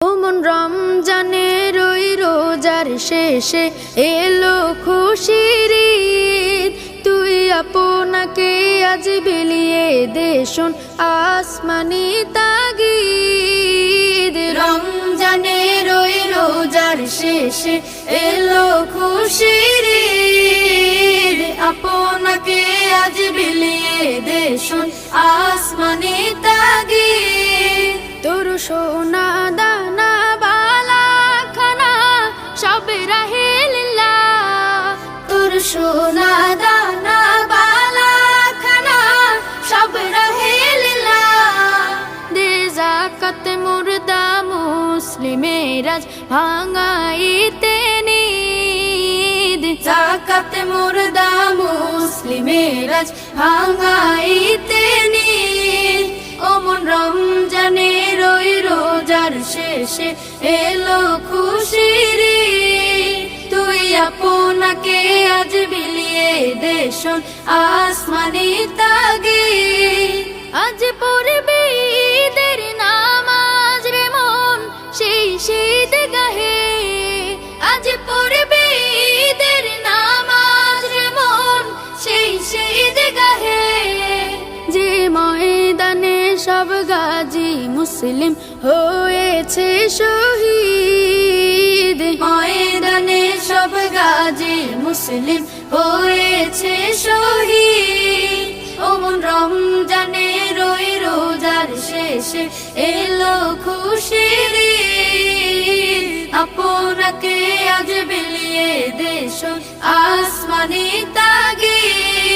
ওমন রমজানের ওই রোজার শেষে এলো খুশির ঈদ। তুই আপনাকে আজ বিলিয়ে দে শোন আসমানি তাগিদ। রমজানের ওই রোজার শেষে এলো খুশির ঈদ। আপনাকে আজ বিলিয়ে দে শোন আসমানি তাগিদ। তোর সোনা দানা বালা খানা সব রাহে লিল্লাহ। তোর সোনা দানা বালা খানা সব রাহে লিল্লাহ। দে যাকাত মুর্দা মুসলিমের আজ ভাঙাইতে নিদ। যাকাত মুর্দা মুসলিমের আজ ভাঙাইতে নিদ। ওমন রমজানের ওই রোজার শেষে এলো খুশির ঈদ। তুই আপনাকে আজ বিলিয়ে দে শোন আসমানি তাগিদ। আজ পড়বে ঈদের নামাজ রে মন সেই শীত গাহে। আজ পড়বে ঈদের নামাজ রে মন সেই শীত গাহে। যে ময়দানে সব গাজী মুসলিম হয়েছে শহীদ। ময়দানে সব গাজী মুসলিম হয়েছে শহীদ। ওমন রমজানের ওই রোজার শেষে এলো খুশির ঈদ। আপনাকে আজ বিলিয়ে দে শোন আসমানি তাগিদ।